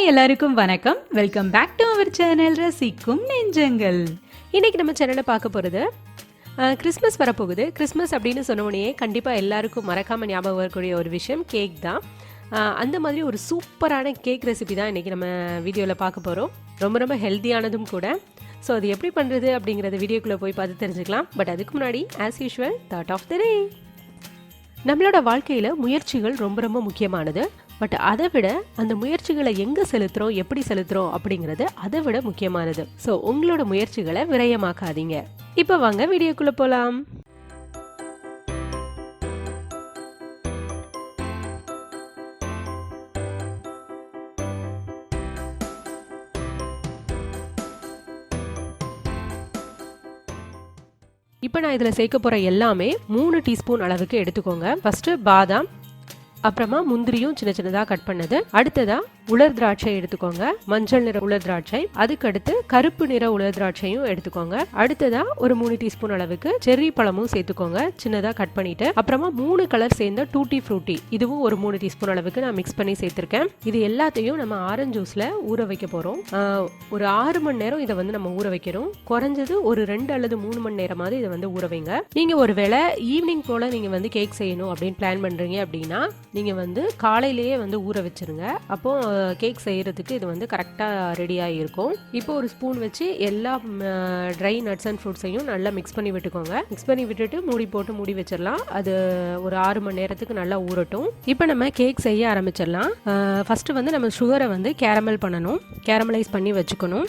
எல்லாருக்கும் வணக்கம். Welcome back to our channel ரசிக்கும் நெஞ்சங்கள். இன்றைக்கி நம்ம சேனலில் பார்க்க போகிறது கிறிஸ்மஸ் வரப்போகுது. கிறிஸ்மஸ் அப்படின்னு சொன்னோடனே கண்டிப்பாக எல்லாருக்கும் மறக்காமல் ஞாபகம் வரக்கூடிய ஒரு விஷயம் கேக் தான். அந்த மாதிரி ஒரு சூப்பரான கேக் ரெசிபி தான் இன்றைக்கி நம்ம வீடியோவில் பார்க்க போகிறோம். ரொம்ப ரொம்ப ஹெல்த்தியானதும் கூட. ஸோ அது எப்படி பண்ணுறது அப்படிங்கிறத வீடியோக்குள்ளே போய் பார்த்து தெரிஞ்சுக்கலாம். பட் அதுக்கு முன்னாடி as usual thought of the day. நம்மளோட வாழ்க்கையில் முயற்சிகள் ரொம்ப ரொம்ப முக்கியமானது. பட் அதை விட அந்த முயற்சிகளை எங்கே செலுத்துகிறோம், எப்படி செலுத்துகிறோம் அப்படிங்கிறது அதை விட முக்கியமானது. ஸோ உங்களோட முயற்சிகளை விரயமாக்காதீங்க. இப்போ வாங்க வீடியோக்குள்ளே போகலாம். இப்போ நான் இதில் சேர்க்க போகிற எல்லாமே 3 டீஸ்பூன் அளவுக்கு எடுத்துக்கோங்க. ஃபஸ்ட்டு பாதாம், அப்புறமா முந்திரியும் சின்ன சின்னதாக கட் பண்ணது, அடுத்ததா உலர் திராட்சை எடுத்துக்கோங்க, மஞ்சள் நிற உலர் திராட்சை, அதுக்கடுத்து கருப்பு நிற உலர் திராட்சையும் எடுத்துக்கோங்க, அடுத்ததா ஒரு 3 டீஸ்பூன் அளவுக்கு செர்ரி பழமும் சேர்த்துக்கோங்க சின்னதாக கட் பண்ணிட்டு, அப்புறமா 3 கலர் சேர்ந்த டூட்டி ஃப்ரூட்டி இதுவும் ஒரு 3 டீஸ்பூன் அளவுக்கு நான் மிக்ஸ் பண்ணி சேர்த்திருக்கேன். இது எல்லாத்தையும் நம்ம ஆரஞ்சு ஜூஸ்ல ஊற வைக்க போறோம். ஒரு 6 மணி நேரம் இதை வந்து நம்ம ஊற வைக்கிறோம். குறைஞ்சது ஒரு 2 அல்லது 3 மணி நேரமாவது இதை வந்து ஊற வைங்க. நீங்க ஒருவேளை ஈவினிங் போல நீங்க வந்து கேக் செய்யணும் அப்படின்னு பிளான் பண்றீங்க அப்படின்னா நீங்க வந்து காலையிலேயே வந்து ஊற வச்சிருங்க. அப்போ கேக் செய்யறதுக்கு இது வந்து கரெக்டாக ரெடியாக இருக்கும். இப்போ ஒரு ஸ்பூன் வச்சு எல்லா ட்ரை நட்ஸ் அண்ட் ஃப்ரூட்ஸையும் நல்லா மிக்ஸ் பண்ணி விட்டுக்கோங்க. மிக்ஸ் பண்ணி விட்டுட்டு மூடி போட்டு மூடி வச்சிடலாம். அது ஒரு 6 மணி நேரத்துக்கு நல்லா ஊறட்டும். இப்போ நம்ம கேக் செய்ய ஆரம்பிச்சிடலாம். ஃபர்ஸ்ட் வந்து நம்ம சுகரை வந்து கேரமல் பண்ணணும், கேரமலைஸ் பண்ணி வச்சுக்கணும்.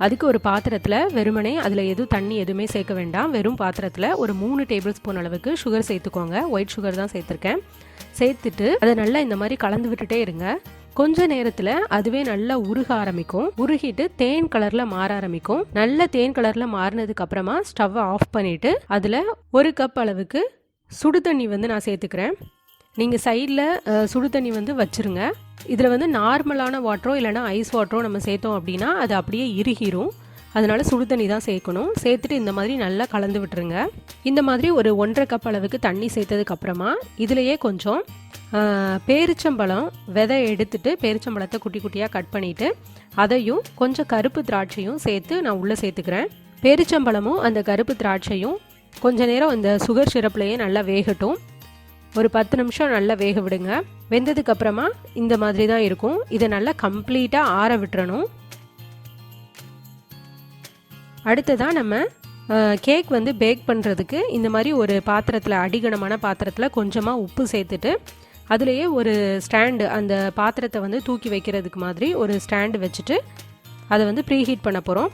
அதுக்கு ஒரு பாத்திரத்தில் வெறுமனே அதில் தண்ணி எதுவுமே சேர்க்க வேண்டாம். வெறும் பாத்திரத்தில் ஒரு 3 டேபிள் ஸ்பூன் அளவுக்கு சுகர் சேர்த்துக்கோங்க. ஒயிட் சுகர் தான் சேர்த்துருக்கேன். சேர்த்துட்டு அதை நல்லா இந்த மாதிரி கலந்து விட்டுட்டே இருங்க. கொஞ்ச நேரத்தில் அதுவே நல்லா உருக ஆரம்பிக்கும். உருகிட்டு தேன் கலரில் மாற ஆரம்பிக்கும். நல்ல தேன் கலரில் மாறினதுக்கு அப்புறமா ஸ்டவ்வை ஆஃப் பண்ணிவிட்டு அதில் 1 கப் அளவுக்கு சுடு தண்ணி வந்து நான் சேர்த்துக்கிறேன். நீங்கள் சைடில் சுடு தண்ணி வந்து வச்சுருங்க. இதில் வந்து நார்மலான வாட்டரோ இல்லைனா ஐஸ் வாட்டரோ நம்ம சேர்த்தோம் அப்படின்னா அது அப்படியே இறுகிரும். அதனால சுடு தண்ணி தான் சேர்க்கணும். சேர்த்துட்டு இந்த மாதிரி நல்லா கலந்து விட்டுருங்க. இந்த மாதிரி ஒரு 1.5 கப் அளவுக்கு தண்ணி சேர்த்ததுக்கு அப்புறமா இதுலேயே கொஞ்சம் பேரிச்சம்பழம் விதை எடுத்துட்டு பேரிச்சம்பழத்தை குட்டி குட்டியாக கட் பண்ணிவிட்டு அதையும் கொஞ்சம் கருப்பு திராட்சையும் சேர்த்து நான் உள்ளே சேர்த்துக்கிறேன். பேரிச்சம்பழமும் அந்த கருப்பு திராட்சையும் கொஞ்ச நேரம் இந்த சுகர் சிரப்லேயே நல்லா வேகட்டும். ஒரு 10 நிமிஷம் நல்லா வேக விடுங்க. வெந்ததுக்கு அப்புறமா இந்த மாதிரி தான் இருக்கும். இதை நல்லா கம்ப்ளீட்டாக ஆற விட்டுறணும். அடுத்ததான் நம்ம கேக் வந்து பேக் பண்ணுறதுக்கு இந்த மாதிரி ஒரு பாத்திரத்தில், அடிகனமான பாத்திரத்தில் கொஞ்சமாக உப்பு சேர்த்துட்டு அதுலேயே ஒரு ஸ்டாண்டு, அந்த பாத்திரத்தை வந்து தூக்கி வைக்கிறதுக்கு மாதிரி ஒரு ஸ்டாண்டு வச்சுட்டு அதை வந்து ப்ரீ ஹீட் பண்ண போகிறோம்.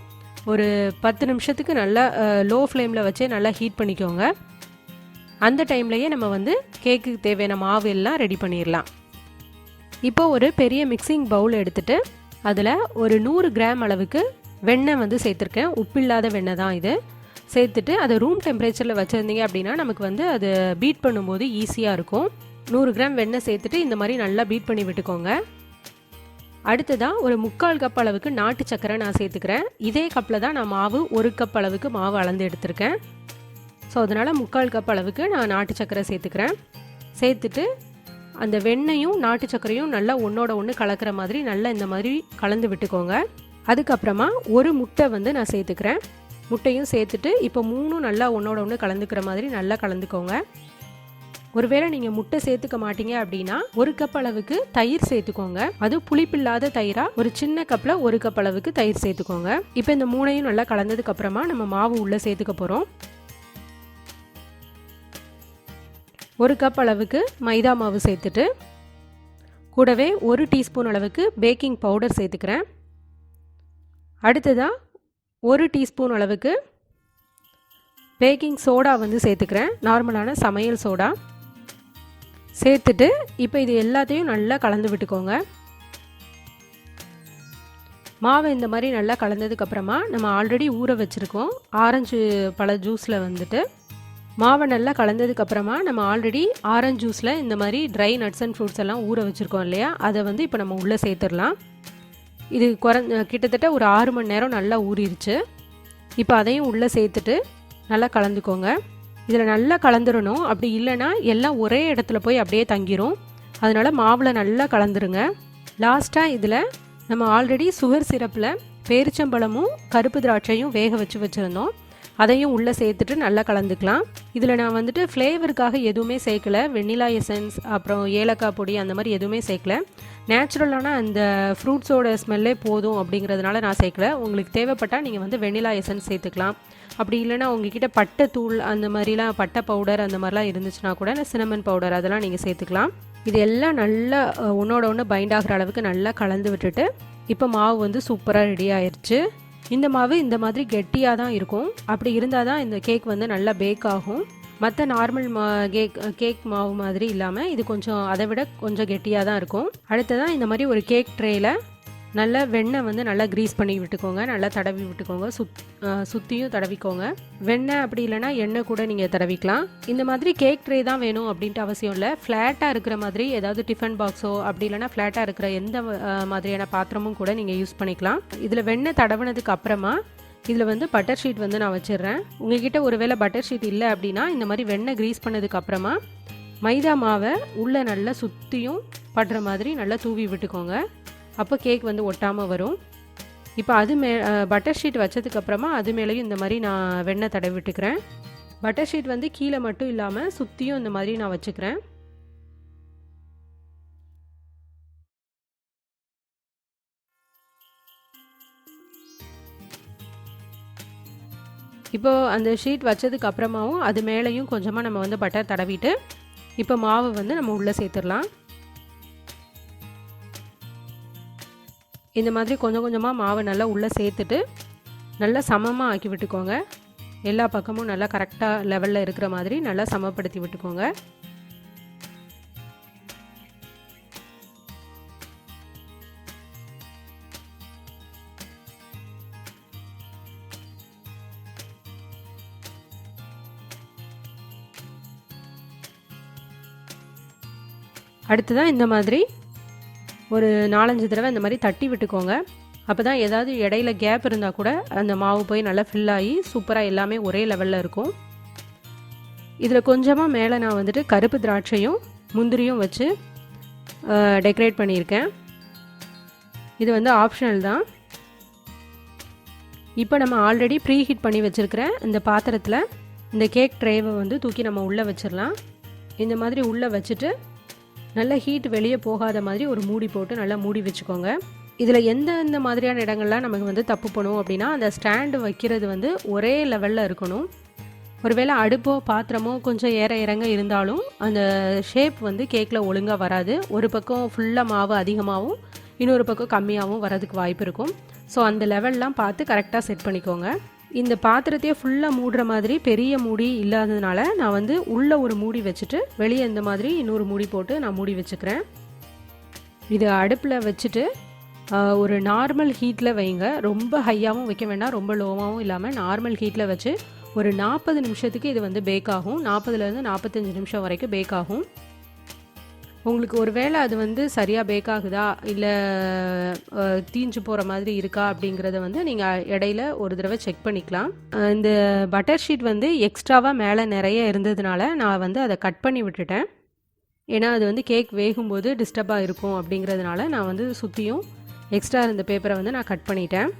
ஒரு 10 நிமிஷத்துக்கு நல்லா லோ ஃப்ளேமில் வச்சு நல்லா ஹீட் பண்ணிக்கோங்க. அந்த டைம்லையே நம்ம வந்து கேக்குக்கு தேவையான மாவு எல்லாம் ரெடி பண்ணிடலாம். இப்போ ஒரு பெரிய மிக்சிங் பவுல் எடுத்துகிட்டு அதில் ஒரு 100 கிராம் அளவுக்கு வெண்ணெய் வந்து சேர்த்துருக்கேன். உப்பில்லாத வெண்ணெய் தான் இது. சேர்த்துட்டு அதை ரூம் டெம்பரேச்சரில் வச்சுருந்தீங்க அப்படின்னா நமக்கு வந்து அது பீட் பண்ணும்போது ஈஸியாக இருக்கும். 100 கிராம் வெண்ணெய் சேர்த்துட்டு இந்த மாதிரி நல்லா பீட் பண்ணி விட்டுக்கோங்க. அடுத்ததாக ஒரு 3/4 கப் அளவுக்கு நாட்டு சக்கரை நான் சேர்த்துக்கிறேன். இதே கப்பில் தான் நான் மாவு 1 கப் அளவுக்கு மாவு அளந்து எடுத்திருக்கேன். ஸோ அதனால் 3/4 கப் அளவுக்கு நான் நாட்டு சக்கரை சேர்த்துக்கிறேன். சேர்த்துட்டு அந்த வெண்ணெயும் நாட்டு சக்கரையும் நல்லா ஒன்றோட ஒன்று கலக்கிற மாதிரி நல்லா இந்த மாதிரி கலந்து விட்டுக்கோங்க. அதுக்கப்புறமா ஒரு முட்டை வந்து நான் சேர்த்துக்கிறேன். முட்டையும் சேர்த்துட்டு இப்போ 3 நல்லா ஒன்றோட ஒன்று கலந்துக்கிற மாதிரி நல்லா கலந்துக்கோங்க. ஒருவேளை நீங்கள் முட்டை சேர்த்துக்க மாட்டீங்க அப்படின்னா 1 கப் அளவுக்கு தயிர் சேர்த்துக்கோங்க. அது புளிப்பில்லாத தயிராக ஒரு சின்ன கப்பில் 1 கப் அளவுக்கு தயிர் சேர்த்துக்கோங்க. இப்போ இந்த 3ஐயும் நல்லா கலந்ததுக்கு அப்புறமா நம்ம மாவு உள்ளே சேர்த்துக்க போகிறோம். 1 கப் அளவுக்கு மைதா மாவு சேர்த்துட்டு கூடவே 1 டீஸ்பூன் அளவுக்கு பேக்கிங் பவுடர் சேர்த்துக்கிறேன். அடுத்ததாக 1 டீஸ்பூன் அளவுக்கு பேக்கிங் சோடா வந்து சேர்த்துக்கிறேன். நார்மலான சமையல் சோடா சேர்த்துட்டு இப்போ இது எல்லாத்தையும் நல்லா கலந்து விட்டுக்கோங்க. மாவு இந்த மாதிரி நல்லா கலந்ததுக்கப்புறமா நம்ம ஆல்ரெடி ஊற வச்சுருக்கோம் ஆரஞ்சு பழ ஜூஸில் வந்துட்டு மாவை நல்லா கலந்ததுக்கப்புறமா நம்ம ஆல்ரெடி ஆரஞ்சு ஜூஸில் இந்த மாதிரி ட்ரை நட்ஸ் அண்ட் ஃப்ரூட்ஸ் எல்லாம் ஊற வச்சுருக்கோம் இல்லையா, அதை வந்து இப்போ நம்ம உள்ளே சேர்த்துடலாம். இது கிட்டத்தட்ட ஒரு 6 மணி நேரம் நல்லா ஊறிடுச்சு. இப்போ அதையும் உள்ளே சேர்த்துட்டு நல்லா கலந்துக்கோங்க. இதில் நல்லா கலந்துடணும். அப்படி இல்லைன்னா எல்லாம் ஒரே இடத்துல போய் அப்படியே தங்கிரும். அதனால் மாவில் நல்லா கலந்துருங்க. லாஸ்ட்டாக இதில் நம்ம ஆல்ரெடி சுகர் சிரப்பில் பேரிச்சம்பழமும் கருப்பு திராட்சையும் வேக வச்சுருந்தோம். அதையும் உள்ளே சேர்த்துட்டு நல்லா கலந்துக்கலாம். இதில் நான் வந்துட்டு ஃப்ளேவருக்காக எதுவுமே சேர்க்கலை. வெண்ணிலா எசன்ஸ் அப்புறம் ஏலக்காய் பொடி அந்த மாதிரி எதுவுமே சேர்க்கலை. நேச்சுரலான அந்த ஃப்ரூட்ஸோட ஸ்மெல்லே போதும் அப்படிங்கிறதுனால நான் சேர்க்கலை. உங்களுக்கு தேவைப்பட்டால் நீங்கள் வந்து வெண்ணிலா எசன்ஸ் சேர்த்துக்கலாம். அப்படி இல்லைனா உங்ககிட்ட பட்டை தூள் அந்த மாதிரிலாம் பட்டை பவுடர் அந்த மாதிரிலாம் இருந்துச்சுன்னா கூட சினமன் பவுடர் அதெல்லாம் நீங்கள் சேர்த்துக்கலாம். இது எல்லாம் நல்லா ஒன்றோட ஒன்று பைண்ட் ஆகிற அளவுக்கு நல்லா கலந்து விட்டுட்டு இப்போ மாவு வந்து சூப்பராக ரெடி ஆயிடுச்சு. இந்த மாவு இந்த மாதிரி கெட்டியாக தான் இருக்கும். அப்படி இருந்தால் தான் இந்த கேக் வந்து நல்லா பேக் ஆகும். மற்ற நார்மல் கேக் மாவு மாதிரி இல்லாமல் இது கொஞ்சம் அதை விட கொஞ்சம் கெட்டியாக தான் இருக்கும். அடுத்ததான் இந்த மாதிரி ஒரு கேக் ட்ரேயில் நல்லா வெண்ணெய் வந்து நல்லா க்ரீஸ் பண்ணி விட்டுக்கோங்க. நல்லா தடவி விட்டுக்கோங்க. சுற்றியும் தடவிக்கோங்க. வெண்ணெய் அப்படி இல்லைனா எண்ணெய் கூட நீங்கள் தடவிக்கலாம். இந்த மாதிரி கேக் ட்ரே தான் வேணும் அப்படின்ட்டு அவசியம் இல்லை. ஃப்ளாட்டாக இருக்கிற மாதிரி ஏதாவது டிஃபன் பாக்ஸோ அப்படி இல்லைனா ஃப்ளாட்டாக இருக்கிற எந்த மாதிரியான பாத்திரமும் கூட நீங்கள் யூஸ் பண்ணிக்கலாம். இதில் வெண்ணெய் தடவினதுக்கு அப்புறமா இதில் வந்து பட்டர் ஷீட் வந்து நான் வச்சிடுறேன். உங்ககிட்ட ஒருவேளை பட்டர் ஷீட் இல்லை அப்படின்னா இந்த மாதிரி வெண்ணெய் க்ரீஸ் பண்ணதுக்கு அப்புறமா மைதா மாவை உள்ளே நல்லா சுற்றியும் படுற மாதிரி நல்லா தூவி விட்டுக்கோங்க. அப்போ கேக் வந்து ஒட்டாமல் வரும். இப்போ அது பட்டர் ஷீட் வச்சதுக்கப்புறமா அது மேலேயும் இந்த மாதிரி நான் வெண்ணெய் தடவி விட்டுக்கிறேன். பட்டர் ஷீட் வந்து கீழே மட்டும் இல்லாமல் சுற்றியும் இந்த மாதிரி நான் வச்சுக்கிறேன். இப்போது அந்த ஷீட் வச்சதுக்கு அப்புறமாவும் அது மேலேயும் கொஞ்சமாக நம்ம வந்து பட்டர் தடவிட்டு இப்போ மாவு வந்து நம்ம உள்ளே சேர்த்துடலாம். இந்த மாதிரி கொஞ்சம் கொஞ்சமாக மாவு நல்லா உள்ளே சேர்த்துட்டு நல்லா சமமாக ஆக்கி விட்டுக்கோங்க. எல்லா பக்கமும் நல்லா கரெக்டாக லெவலில் இருக்கிற மாதிரி நல்லா சமப்படுத்தி விட்டுக்கோங்க. அடுத்ததான் இந்த மாதிரி ஒரு 4-5 தடவை இந்த மாதிரி தட்டி விட்டுக்கோங்க. அப்போ தான் ஏதாவது இடையில கேப் இருந்தால் கூட அந்த மாவு போய் நல்லா ஃபில் ஆகி சூப்பராக எல்லாமே ஒரே லெவலில் இருக்கும். இதில் கொஞ்சமாக மேலே நான் வந்துட்டு கருப்பு திராட்சையும் முந்திரியும் வச்சு டெக்கரேட் பண்ணியிருக்கேன். இது வந்து ஆப்ஷனல் தான். இப்போ நம்ம ஆல்ரெடி ப்ரீ ஹீட் பண்ணி வச்சுருக்கிற இந்த பாத்திரத்தில் இந்த கேக் ட்ரேவை வந்து தூக்கி நம்ம உள்ளே வச்சிடலாம். இந்த மாதிரி உள்ளே வச்சுட்டு நல்ல ஹீட் வெளியே போகாத மாதிரி ஒரு மூடி போட்டு நல்லா மூடி வச்சுக்கோங்க. இதில் எந்த மாதிரியான இடங்கள்லாம் நமக்கு வந்து தப்பு பண்ணுவோம் அப்படின்னா அந்த ஸ்டாண்டு வைக்கிறது வந்து ஒரே லெவலில் இருக்கணும். ஒருவேளை அடுப்போ பாத்திரமோ கொஞ்சம் ஏற இறங்க இருந்தாலும் அந்த ஷேப் வந்து கேக்கில் ஒழுங்காக வராது. ஒரு பக்கம் ஃபுல்லாக மாவு அதிகமாகவும் இன்னொரு பக்கம் கம்மியாகவும் வரதுக்கு வாய்ப்பு இருக்கும். ஸோ அந்த லெவல்லாம் பார்த்து கரெக்டாக செட் பண்ணிக்கோங்க. இந்த பாத்திரத்தையே ஃபுல்லாக மூடுற மாதிரி பெரிய மூடி இல்லாததுனால நான் வந்து உள்ளே ஒரு மூடி வச்சுட்டு வெளியே இந்த மாதிரி இன்னொரு மூடி போட்டு நான் மூடி வச்சுக்கிறேன். இது அடுப்பில் வச்சுட்டு ஒரு நார்மல் ஹீட்டில் வைங்க. ரொம்ப ஹையாகவும் வைக்க வேண்டாம், ரொம்ப லோவாகவும் இல்லாமல் நார்மல் ஹீட்டில் வச்சு ஒரு 40 நிமிஷத்துக்கு இது வந்து பேக் ஆகும். 40லேருந்து 45 நிமிஷம் வரைக்கும் பேக் ஆகும். உங்களுக்கு ஒரு வேளை அது வந்து சரியாக பேக் ஆகுதா இல்லை தீஞ்சு போகிற மாதிரி இருக்கா அப்படிங்கிறத வந்து நீங்கள் இடையில ஒரு தடவை செக் பண்ணிக்கலாம். இந்த பட்டர் ஷீட் வந்து எக்ஸ்ட்ராவாக மேலே நிறைய இருந்ததுனால நான் வந்து அதை கட் பண்ணி விட்டுட்டேன். ஏன்னா அது வந்து கேக் வேகும்போது டிஸ்டர்பாக இருக்கும் அப்படிங்கிறதுனால நான் வந்து சுற்றியும் எக்ஸ்ட்ரா இருந்த பேப்பரை வந்து நான் கட் பண்ணிட்டேன்.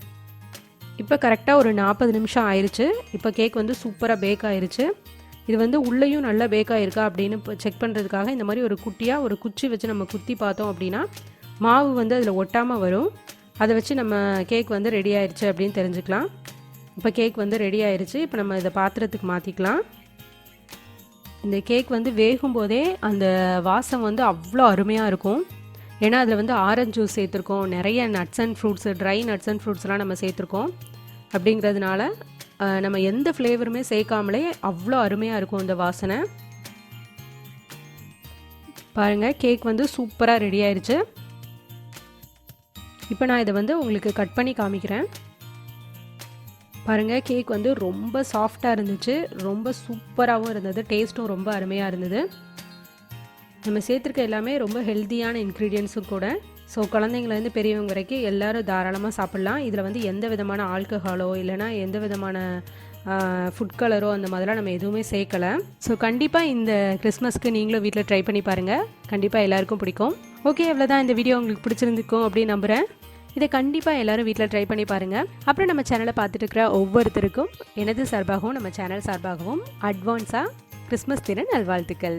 இப்போ கரெக்டாக ஒரு 40 நிமிஷம் ஆயிடுச்சு. இப்போ கேக் வந்து சூப்பராக பேக் ஆயிடுச்சு. இது வந்து உள்ளேயும் நல்லா பேக் ஆகிருக்கா அப்படின்னு செக் பண்ணுறதுக்காக இந்த மாதிரி ஒரு குட்டியாக ஒரு குச்சி வச்சு நம்ம குத்தி பார்த்தோம் அப்படின்னா மாவு வந்து அதில் ஒட்டாமல் வரும். அதை வச்சு நம்ம கேக் வந்து ரெடி ஆயிடுச்சு அப்படின்னு தெரிஞ்சுக்கலாம். இப்போ கேக் வந்து ரெடி ஆயிடுச்சு. இப்போ நம்ம இதை பாத்திரத்துக்கு மாற்றிக்கலாம். இந்த கேக் வந்து வேகும் போதே அந்த வாசம் வந்து அவ்வளோ அருமையாக இருக்கும். ஏன்னா அதில் வந்து ஆரஞ்சு ஜூஸ் சேர்த்துருக்கோம், நிறைய nuts and fruits, dry nuts and ஃப்ரூட்ஸ்லாம் நம்ம சேர்த்துருக்கோம். அப்படிங்கிறதுனால நம்ம எந்த ஃப்ளேவருமே சேர்க்காமலே அவ்வளோ அருமையாக இருக்கும் இந்த வாசனை. பாருங்கள், கேக் வந்து சூப்பராக ரெடி ஆயிடுச்சு. இப்போ நான் இதை வந்து உங்களுக்கு கட் பண்ணி காமிக்கிறேன். பாருங்கள், கேக் வந்து ரொம்ப சாஃப்டாக இருந்துச்சு, ரொம்ப சூப்பராகவும் இருந்தது, டேஸ்ட்டும் ரொம்ப அருமையாக இருந்தது. நம்ம சேர்த்துருக்க எல்லாமே ரொம்ப ஹெல்த்தியான இன்க்ரீடியன்ஸும் கூட. ஸோ குழந்தைங்கலேருந்து பெரியவங்க வரைக்கும் எல்லோரும் தாராளமாக சாப்பிட்லாம். இதில் வந்து எந்த விதமான ஆல்கஹாலோ இல்லைனா எந்த விதமான ஃபுட் கலரோ அந்த மாதிரிலாம் நம்ம எதுவுமே சேர்க்கலை. ஸோ கண்டிப்பாக இந்த கிறிஸ்மஸ்க்கு நீங்களும் வீட்டில் ட்ரை பண்ணி பாருங்கள். கண்டிப்பாக எல்லாருக்கும் பிடிக்கும். ஓகே, அவ்வளோதான். இந்த வீடியோ உங்களுக்கு பிடிச்சிருந்துக்கும் அப்படின்னு நம்புகிறேன். இதை கண்டிப்பாக எல்லாரும் வீட்டில் ட்ரை பண்ணி பாருங்கள். அப்புறம் நம்ம சேனலை பார்த்துட்டு இருக்கிற ஒவ்வொருத்தருக்கும் எனது சார்பாகவும் நம்ம சேனல் சார்பாகவும் அட்வான்ஸாக கிறிஸ்மஸ் தின நல்வாழ்த்துக்கள்.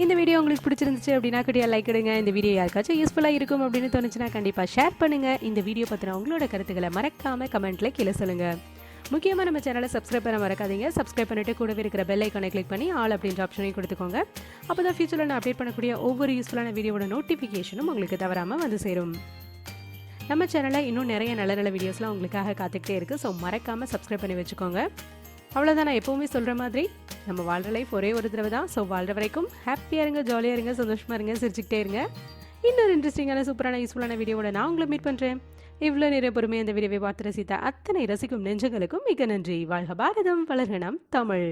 இந்த வீடியோ உங்களுக்கு பிடிச்சிருந்துச்சு அப்படின்னா கண்டிப்பாக லைக் எடுங்க. இந்த வீடியோ யாருக்காச்சும் யூஸ்ஃபுல்லாக இருக்கும் அப்படின்னு தோணுச்சுன்னா கண்டிப்பாக ஷேர் பண்ணுங்கள். இந்த வீடியோ பற்றின உங்களோட கருத்துக்களை மறக்காமல் கமெண்ட்டில் கீழே சொல்லுங்கள். முக்கியமாக நம்ம சேனலை சப்ஸ்கிரைப் பண்ண மறக்காதீங்க. சப்ஸ்கிரைப் பண்ணிட்டு கூடவே இருக்கிற பெல் ஐக்கானை கிளிக் பண்ணி ஆல் அப்படின்ற ஆப்ஷனையும் கொடுத்துக்கோங்க. அப்போ தான் ஃபியூச்சரில் நான் அப்டேட் பண்ணக்கூடிய ஒவ்வொரு யூஸ்ஃபுல்லான வீடியோட நோட்டிஃபிகேஷனும் உங்களுக்கு தவறாமல் வந்து சேரும். நம்ம சேனலில் இன்னும் நிறைய நல்ல நல்ல வீடியோஸ்லாம் உங்களுக்காக காத்துக்கிட்டே இருக்குது. ஸோ மறக்காமல் சப்ஸ்கிரைப் பண்ணி வச்சுக்கோங்க. அவ்வளோதான், நான் எப்போவுமே சொல்கிற மாதிரி நம்ம வாழ்கிற லைஃப் ஒரே ஒரு தடவை தான். ஸோ வாழ்கிற வரைக்கும் ஹாப்பியாக இருங்க, ஜாலியாக இருங்க, சந்தோஷமாக இருங்க, சிரிச்சுக்கிட்டே இருங்க. இன்னொரு இன்ட்ரெஸ்டிங்கான சூப்பரான யூஸ்ஃபுல்லான வீடியோவோட நான் உங்களை மீட் பண்ணுறேன். இவ்வளோ நிறைய பொறுமையாக அந்த வீடியோவை பார்த்து ரசித்த அத்தனை ரசிக்கும் நெஞ்சங்களுக்கும் மிக நன்றி. வாழ்க பாரதம், வளர்க நம் தமிழ்.